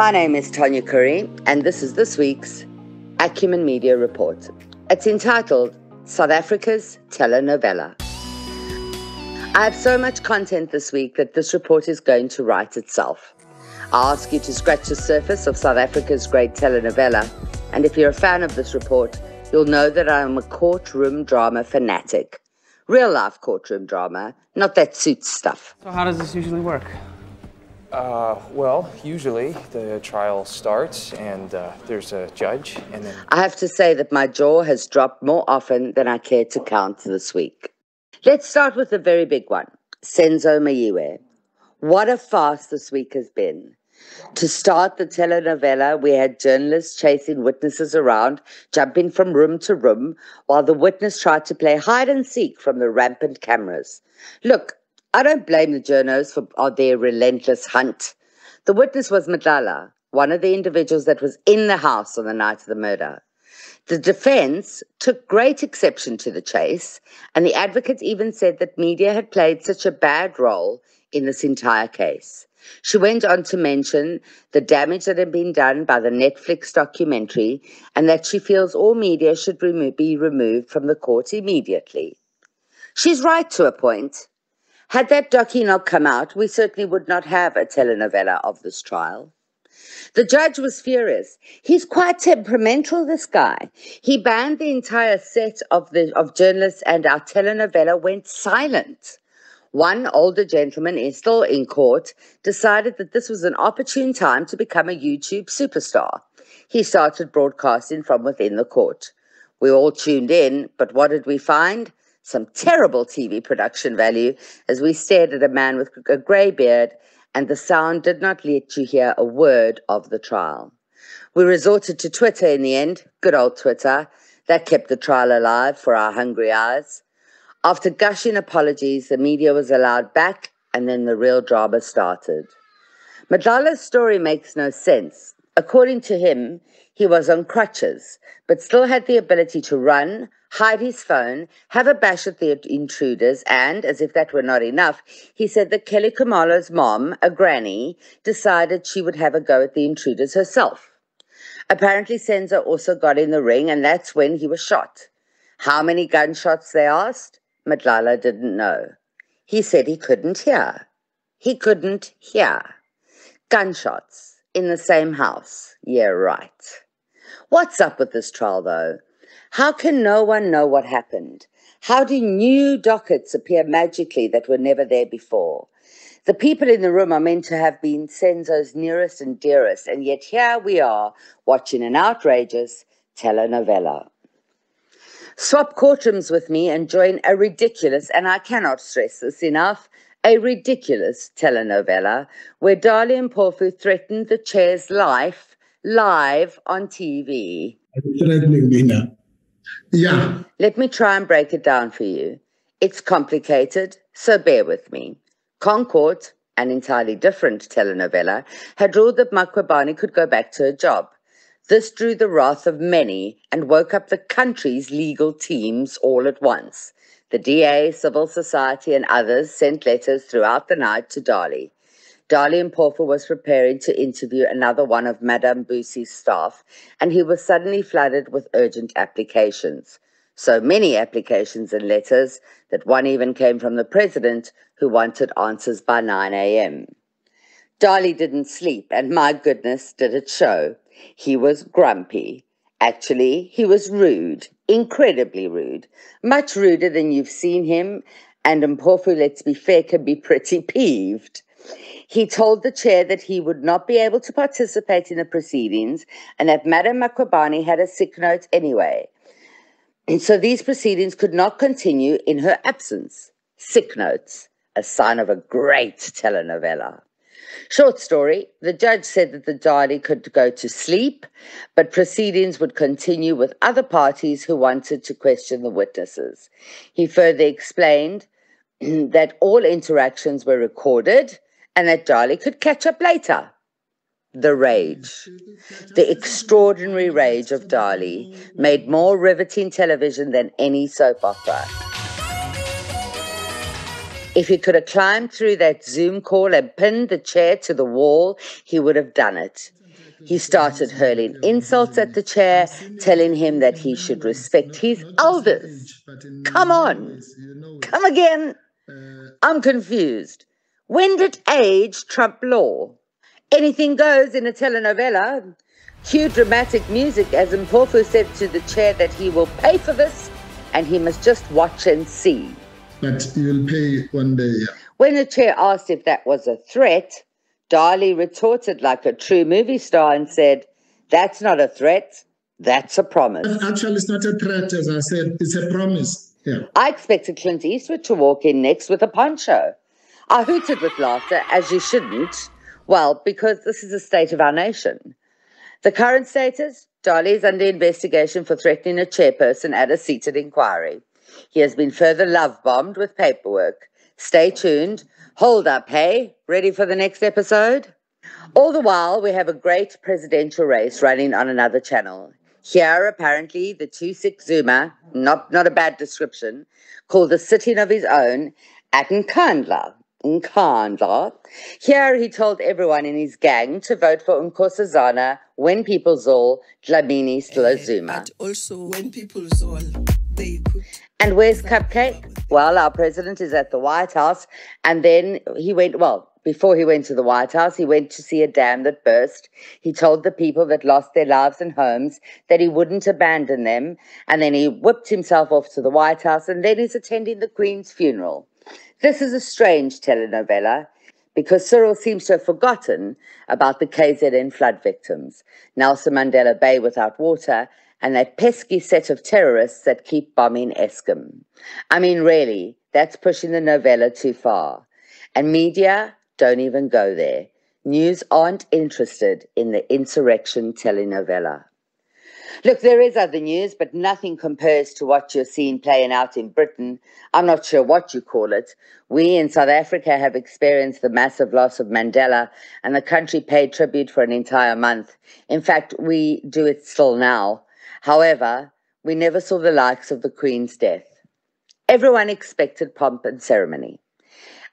My name is Tanya Curry, and this is this week's Acumen Media Report. It's entitled South Africa's Telenovela. I have so much content this week that this report is going to write itself. I ask you to scratch the surface of South Africa's great telenovela, and if you're a fan of this report, you'll know that I am a courtroom drama fanatic. Real-life courtroom drama, not that Suits stuff. So how does this usually work? Well, usually the trial starts and there's a judge and then... I have to say that my jaw has dropped more often than I care to count this week. Let's start with the very big one, Senzo Mayiwe. What a farce this week has been. To start the telenovela, we had journalists chasing witnesses around, jumping from room to room, while the witness tried to play hide and seek from the rampant cameras. Look, I don't blame the journos for their relentless hunt. The witness was Madlala, one of the individuals that was in the house on the night of the murder. The defense took great exception to the chase, and the advocates even said that media had played such a bad role in this entire case. She went on to mention the damage that had been done by the Netflix documentary and that she feels all media should be removed from the court immediately. She's right to a point. Had that docu not come out, we certainly would not have a telenovela of this trial. The judge was furious. He's quite temperamental, this guy. He banned the entire set of journalists, and our telenovela went silent. One older gentleman is still in court, decided that this was an opportune time to become a YouTube superstar. He started broadcasting from within the court. We all tuned in, but what did we find? Some terrible TV production value as we stared at a man with a grey beard, and the sound did not let you hear a word of the trial. We resorted to Twitter in the end, good old Twitter. That kept the trial alive for our hungry eyes. After gushing apologies, the media was allowed back, and then the real drama started. Madlala's story makes no sense. According to him, he was on crutches, but still had the ability to run, hide his phone, have a bash at the intruders, and, as if that were not enough, he said that Kelly Khumalo's mom, a granny, decided she would have a go at the intruders herself. Apparently, Senzo also got in the ring, and that's when he was shot. How many gunshots, they asked? Madlala didn't know. He said he couldn't hear. He couldn't hear. Gunshots in the same house. Yeah, right. What's up with this trial, though? How can no one know what happened? How do new dockets appear magically that were never there before? The people in the room are meant to have been Senzo's nearest and dearest, and yet here we are watching an outrageous telenovela. Swap courtrooms with me and join a ridiculous, and I cannot stress this enough, a ridiculous telenovela where Dali Mpofu threatened the chair's life live on TV. Threatening me now. Yeah. Let me try and break it down for you. It's complicated, so bear with me. Concord, an entirely different telenovela, had ruled that Makwabani could go back to her job. This drew the wrath of many and woke up the country's legal teams all at once. The DA, civil society, and others sent letters throughout the night to Dali. Dali Mpofu was preparing to interview another one of Madame Busi's staff, and he was suddenly flooded with urgent applications. So many applications and letters that one even came from the president, who wanted answers by 9 a.m. Dali didn't sleep, and my goodness, did it show. He was grumpy. Actually, he was rude, incredibly rude, much ruder than you've seen him, and Mpofu, let's be fair, can be pretty peeved. He told the chair that he would not be able to participate in the proceedings and that Madame Makwabani had a sick note anyway. And so these proceedings could not continue in her absence. Sick notes, a sign of a great telenovela. Short story, the judge said that the Dali could go to sleep, but proceedings would continue with other parties who wanted to question the witnesses. He further explained that all interactions were recorded and that Dali could catch up later. The rage, the extraordinary rage of Dali, made more riveting television than any soap opera. If he could have climbed through that Zoom call and pinned the chair to the wall, he would have done it. He started hurling insults at the chair, telling him that he should respect his elders. Come on, come again. I'm confused. When did age trump law? Anything goes in a telenovela. Cue dramatic music as Mpofu said to the chair that he will pay for this and he must just watch and see. But you'll pay one day. When the chair asked if that was a threat, Dali retorted like a true movie star and said, "That's not a threat, that's a promise." Actually, it's not a threat, as I said, it's a promise. Yeah. I expected Clint Eastwood to walk in next with a poncho. I hooted with laughter, as you shouldn't. Well, because this is the state of our nation. The current status, Dali is under investigation for threatening a chairperson at a seated inquiry. He has been further love-bombed with paperwork. Stay tuned. Hold up, hey? Ready for the next episode? All the while, we have a great presidential race running on another channel. Here, apparently, the 2-6 Zuma, not a bad description, called a sitting of his own at Nkandla. Here, he told everyone in his gang to vote for Nkosazana when people saw Dlamini Zuma. But also, when people saw, they could... And where's Cupcake? Well, our president is at the White House, and then he went, before he went to the White House, he went to see a dam that burst. He told the people that lost their lives and homes that he wouldn't abandon them, and then he whipped himself off to the White House, and then he's attending the Queen's funeral. This is a strange telenovela, because Cyril seems to have forgotten about the KZN flood victims, Nelson Mandela Bay without water, and that pesky set of terrorists that keep bombing Eskom. I mean, really, that's pushing the novella too far. And media don't even go there. News aren't interested in the insurrection telenovela. Look, there is other news, but nothing compares to what you're seeing playing out in Britain. I'm not sure what you call it. We in South Africa have experienced the massive loss of Mandela, and the country paid tribute for an entire month. In fact, we do it still now. However, we never saw the likes of the Queen's death. Everyone expected pomp and ceremony.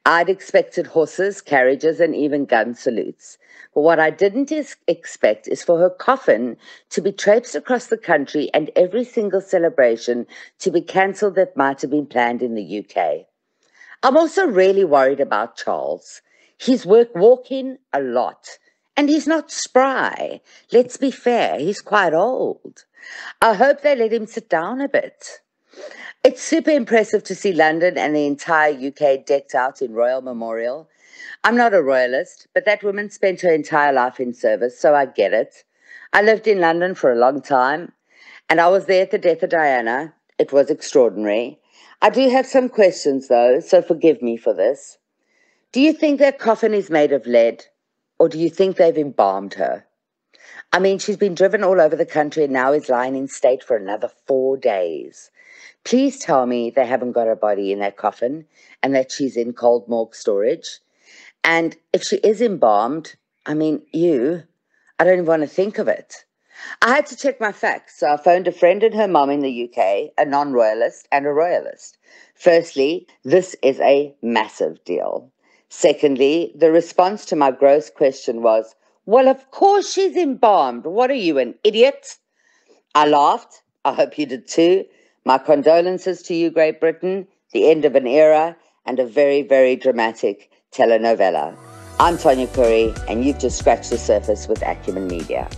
I'd expected horses, carriages, and even gun salutes. But what I didn't expect is for her coffin to be traipsed across the country and every single celebration to be cancelled that might have been planned in the UK. I'm also really worried about Charles. He's walking a lot, and he's not spry. Let's be fair, he's quite old. I hope they let him sit down a bit. It's super impressive to see London and the entire UK decked out in royal memorial. I'm not a royalist, but that woman spent her entire life in service, so I get it. I lived in London for a long time, and I was there at the death of Diana. It was extraordinary. I do have some questions, though, so forgive me for this. Do you think that coffin is made of lead, or do you think they've embalmed her? I mean, she's been driven all over the country and now is lying in state for another 4 days. Please tell me they haven't got her body in that coffin and that she's in cold morgue storage. And if she is embalmed, I mean, I don't even want to think of it. I had to check my facts, so I phoned a friend and her mum in the UK, a non-royalist and a royalist. Firstly, this is a massive deal. Secondly, the response to my gross question was, well, of course she's embalmed. What are you, an idiot? I laughed. I hope you did too. My condolences to you, Great Britain, the end of an era and a very, very dramatic telenovela. I'm Tonya Curry, and you've just scratched the surface with Acumen Media.